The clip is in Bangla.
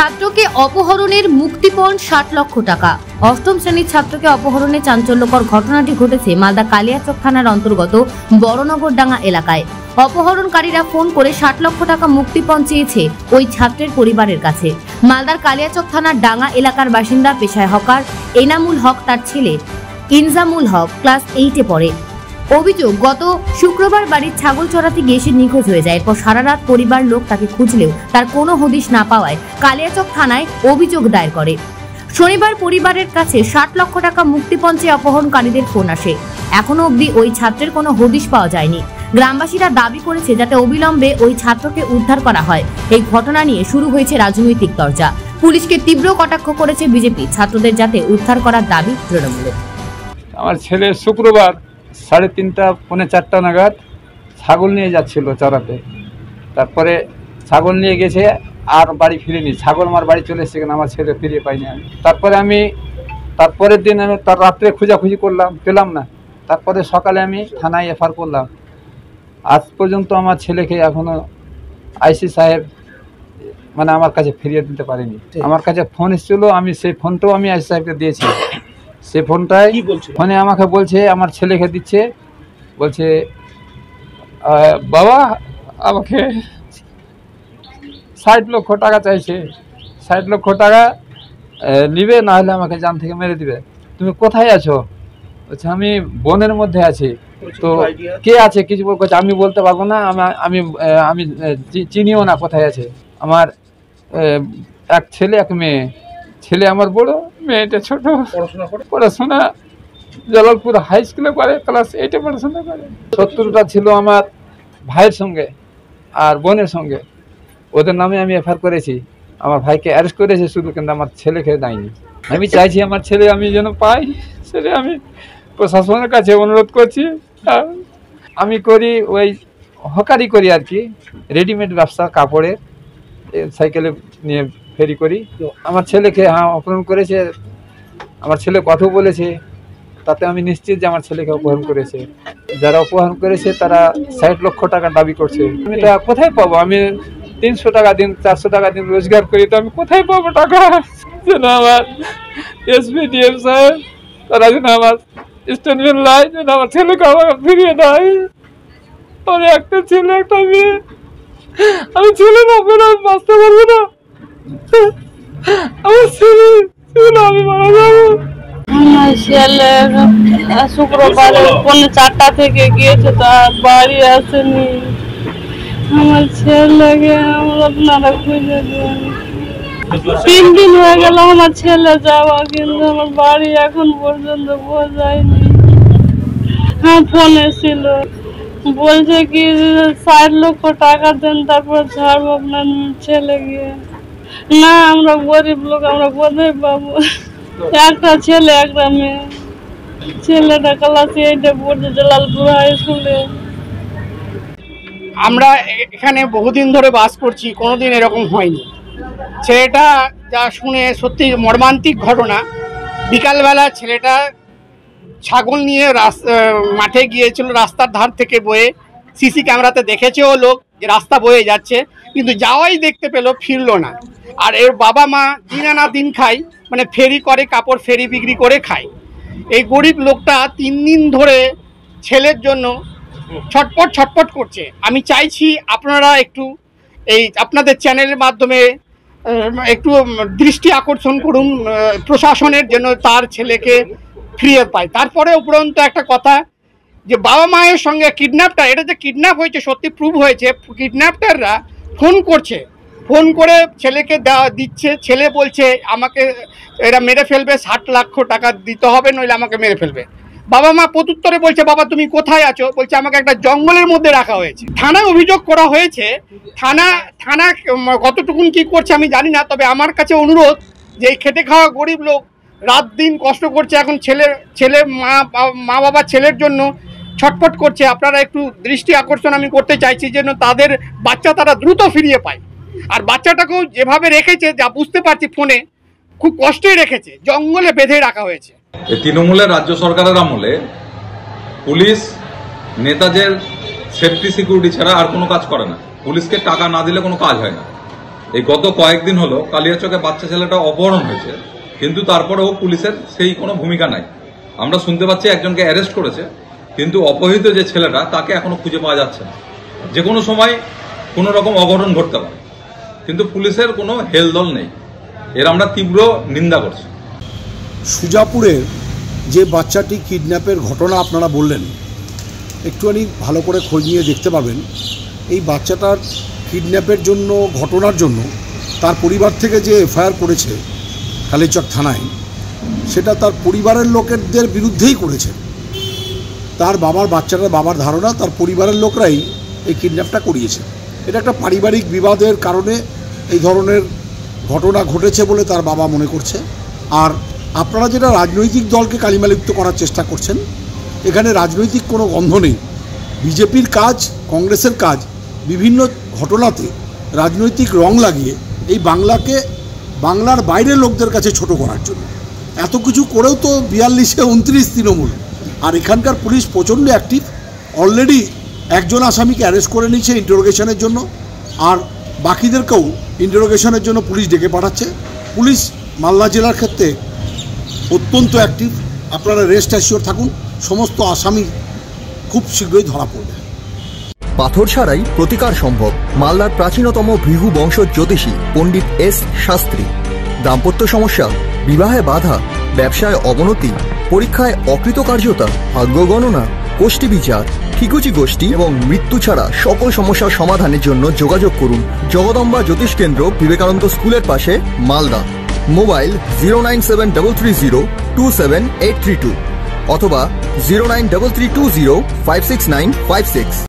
ছাত্রকে অপহরণের মুক্তিপণ 60 লক্ষ টাকা। অষ্টম শ্রেণীর ছাত্রকে অপহরণে চাঞ্চল্যকর ঘটনাটি ঘটেছে মালদা কালিয়াচক থানার অন্তর্গত বড়নগরডাঙ্গা এলাকায়। অপহরণকারীরা ফোন করে 60 লক্ষ টাকা মুক্তিপণ চেয়েছে ওই ছাত্রের পরিবারের কাছে। মালদার কালিয়াচক থানার ডাঙ্গা এলাকার বাসিন্দা পেশায় হকার এনামুল হক তার ছেলে ইনজামুল হক ক্লাস 8-এ পড়ে। অভিযোগ, গত শুক্রবার বাড়ির ছাগল চড়াতে গিয়ে সে নিখোঁজ হয়ে যায়। এরপর সারা রাত পরিবার লোক তাকে খুঁজলেও তার কোনো হদিশ না পাওয়ায় কালিয়াচক থানায় অভিযোগ দায়ের করে। শনিবার পরিবারের কাছে 60 লক্ষ টাকা মুক্তিপণ চেয়ে অপহরণকারীদের ফোন আসে। এখনো অবধি ওই ছাত্রের কোনো হদিশ পাওয়া যায়নি। গ্রামবাসীরা দাবি করেছে যাতে অবিলম্বে ওই ছাত্রকে উদ্ধার করা হয়। এই ঘটনা নিয়ে শুরু হয়েছে রাজনৈতিক চর্চা। পুলিশকে তীব্র কটাক্ষ করেছে বিজেপি। ছাত্রদের যাতে উদ্ধার করার দাবি তৃণমূলের। আমার ছেলে শুক্রবার 3:30 পৌনে 4টা নাগাদ ছাগল নিয়ে যাচ্ছিল চড়াতে। তারপরে ছাগল নিয়ে গেছে আর বাড়ি ফিরেনি। ছাগল আমার বাড়ি চলে এসেছে, কেন আমার ছেলে ফিরে পাইনি আমি। তারপরের দিন আমি তার রাত্রে খোঁজাখুঁজি করলাম, পেলাম না। তারপরে সকালে আমি থানায় এফআইআর করলাম। আজ পর্যন্ত আমার ছেলেকে এখনো আইসি সাহেব আমার কাছে ফিরিয়ে দিতে পারেনি। আমার কাছে ফোন এসেছিল, আমি সেই ফোনটাও আমি আইসি সাহেবকে দিয়েছি। সে ফোনে আমাকে বলছে, আমার ছেলেকে দিচ্ছে, বলছে বাবা আমাকে 60 লক্ষ টাকা চাইছে। 60 লক্ষ টাকা নিবে, না হলে আমাকে জান থেকে মেরে দিবে। তুমি কোথায় আছো? বলছে আমি বনের মধ্যে আছি। তো কে আছে কিছু বলছে, আমি বলতে পারবো না, আমি আমি চিনিও না কোথায় আছে। আমার এক ছেলে এক মেয়ে। ছেলে আমার বড়, মেয়েটা ছোট। পড়াশোনা জলালপুর হাই স্কুলে করে, ক্লাস 8-এ পড়াশোনা করে। শত্রুতা ছিল আমার ভাইয়ের সঙ্গে আর বোনের সঙ্গে। ওদের নামে আমি এফআইআর করেছি। আমার ভাইকে অ্যারেস্ট করেছে শুধু, কিন্তু আমার ছেলেকে দেয়নি। আমি চাইছি আমার ছেলে আমি যেন পাই। সেটা আমি প্রশাসনের কাছে অনুরোধ করছি। আমি করি ওই হকারি করি আর কি, রেডিমেড ব্যবসা, কাপড়ের, সাইকেলে নিয়ে ফেরি করি। আমার ছেলেকে অপহরণ করেছে। আমার ছেলে কথা বলেছে, তাতে আমি নিশ্চিত যে আমার ছেলেকে অপহরণ করেছে। যারা অপহরণ করেছে তারা 60 লক্ষ টাকা দাবি করছে। আমি তা কোথায় পাবো? আমি 300 টাকা দিন, 400 টাকা দিন রোজগার করি, তো আমি কোথায় পাবো টাকা? যেন আমার এসপিডিএম সাহেব তারা যেন আমার স্টেটমেন্ট লাই, যেন আমার ছেলেকে আমাকে ফিরিয়ে দেয়। আমার একটা ছেলে একটা মেয়ে, আমি ছেলে না পেলে আমি বাঁচতে পারবো না। আমার ছেলে আমি মারা যাবো। আমার ছেলে শুক্রবার পৌনে 4টা থেকে গিয়েছে, তার বাড়ি আসেনি। আমার ছেলেকে আপনারা খুঁজে দেন। 3 দিন হয়ে গেল আমার ছেলে যাওয়া, কিন্তু আমার বাড়ি এখন পর্যন্ত পৌঁছায়নি। ফোন এসেছিল, বলছে কি 60 লক্ষ টাকা দেন, তারপর ছাড়বো আপনার ছেলে গিয়ে। না, আমরা গরিব লোক, আমরা কোথায় পাবো? একটা ছেলে একটা মেয়ে। ছেলেটা ক্লাস 8-এ পড়ছে জলালপুর হাই স্কুলে। আমরা এখানে বহুদিন ধরে বাস করছি, কোনোদিন এরকম হয়নি। ছেলেটা যা শুনে সত্যি মর্মান্তিক ঘটনা। বিকালবেলা ছেলেটা ছাগল নিয়ে মাঠে গিয়েছিল, রাস্তার ধার থেকে বয়ে। সিসি ক্যামেরাতে দেখেছেও লোক যে রাস্তা বয়ে যাচ্ছে, কিন্তু যাওয়াই দেখতে পেলো, ফিরলো না। আর এর বাবা মা দিন আনা দিন খায়, ফেরি করে, কাপড় ফেরি বিক্রি করে খায়। এই গরিব লোকটা 3 দিন ধরে ছেলের জন্য ছটপট করছে। আমি চাইছি আপনারা একটু এই আপনাদের চ্যানেলের মাধ্যমে একটু দৃষ্টি আকর্ষণ করুন প্রশাসনের, জন্য তার ছেলেকে ফিরিয়ে পায়। তারপরে উপরন্ত একটা কথা, যে বাবা মায়ের সঙ্গে কিডন্যাপটার, এটা যে কিডন্যাপ হয়েছে সত্যি প্রুভ হয়েছে। কিডন্যাপাররা ফোন করছে, ফোন করে ছেলেকে দিচ্ছে। ছেলে বলছে আমাকে এরা মেরে ফেলবে, 60 লক্ষ টাকা দিতে হবে, নইলে আমাকে মেরে ফেলবে। বাবা মা প্রত্যুত্তরে বলছে, বাবা তুমি কোথায় আছো? বলছে আমাকে একটা জঙ্গলের মধ্যে রাখা হয়েছে। থানায় অভিযোগ করা হয়েছে। থানা কতটুকুন কি করছে আমি জানি না, তবে আমার কাছে অনুরোধ যে এই খেটে খাওয়া গরিব লোক রাত দিন কষ্ট করছে, এখন ছেলে মা বাবা ছেলের জন্য ছটফট করছে। আপনারা একটু দৃষ্টি আকর্ষণ আমি করতে চাইছি, যেন তাদের বাচ্চা তারা দ্রুত ফিরিয়ে পায়। আর বাচ্চাটাকেও যেভাবে রেখেছে, যা বুঝতে পারছি ফোনে, খুব কষ্টই রেখেছে, জঙ্গলে বেঁধে রাখা হয়েছে। তৃণমূলের রাজ্য সরকারের আমলে পুলিশ নেতাদের সেফটি সিকিউরিটি ছাড়া আর কোনো কাজ করে না। পুলিশকে টাকা না দিলে কোনো কাজ হয় না। এই গত কয়েকদিন হলো কালিয়াচকে বাচ্চা ছেলেটা অপহরণ হয়েছে, কিন্তু তারপরেও পুলিশের সেই কোনো ভূমিকা নাই। আমরা শুনতে পাচ্ছি একজনকে অ্যারেস্ট করেছে, কিন্তু অপহৃত যে ছেলেটা তাকে এখনো খুঁজে পাওয়া যাচ্ছে না। যে কোনো সময় কোনো রকম অঘটন ঘটতে পারে, কিন্তু পুলিশের কোনো হেলদোল নেই। এর আমরা তীব্র নিন্দা করছি। সুজাপুরের যে বাচ্চাটি কিডন্যাপের ঘটনা আপনারা বললেন, একটুখানি ভালো করে খোঁজ নিয়ে দেখতে পাবেন। এই বাচ্চাটার কিডন্যাপের জন্য, ঘটনার জন্য তার পরিবার থেকে যে এফআইআর করেছে কালিয়াচক থানায়, সেটা তার পরিবারের লোকেদের বিরুদ্ধেই করেছে। তার বাচ্চাটার বাবার ধারণা তার পরিবারের লোকরাই এই কিডন্যাপটা করিয়েছে। এটা একটা পারিবারিক বিবাদের কারণে এই ধরনের ঘটনা ঘটেছে বলে তার বাবা মনে করছে। আর আপনারা যেটা রাজনৈতিক দলকে কালিমালিপ্ত করার চেষ্টা করছেন, এখানে রাজনৈতিক কোনো গন্ধ নেই। বিজেপির কাজ, কংগ্রেসের কাজ বিভিন্ন ঘটনাতে রাজনৈতিক রং লাগিয়ে এই বাংলার বাইরের লোকদের কাছে ছোট করার জন্য। এত কিছু করেও তো 42-এ 29 তৃণমূল। আর এখানকার পুলিশ প্রচণ্ড অ্যাক্টিভ। অলরেডি একজন আসামিকে অ্যারেস্ট করে নিয়েছে ইন্টারোগেশনের জন্য, আর বাকিদেরকেও ইন্টারোগেশনের জন্য পুলিশ ডেকে পাঠাচ্ছে। পুলিশ মালদা জেলার ক্ষেত্রে অত্যন্ত অ্যাক্টিভ। আপনারা রেস্ট অ্যাসিওর থাকুন, সমস্ত আসামি খুব শীঘ্রই ধরা পড়বে। পাথর ছাড়াই প্রতিকার সম্ভব। মালদার প্রাচীনতম ভৃগু বংশ জ্যোতিষী পণ্ডিত এস শাস্ত্রী। দাম্পত্য সমস্যা, বিবাহে বাধা, ব্যবসায় অবনতি, পরীক্ষায় অকৃতকার্যতা, ভাগ্য গণনা, গোষ্ঠী বিচার, ঠিকুচি গোষ্ঠী এবং মৃত্যু ছাড়া সকল সমস্যার সমাধানের জন্য যোগাযোগ করুন জগদম্বা জ্যোতিষ কেন্দ্র, বিবেকানন্দ স্কুলের পাশে, মালদা। মোবাইল 09733027832 অথবা 09332056956।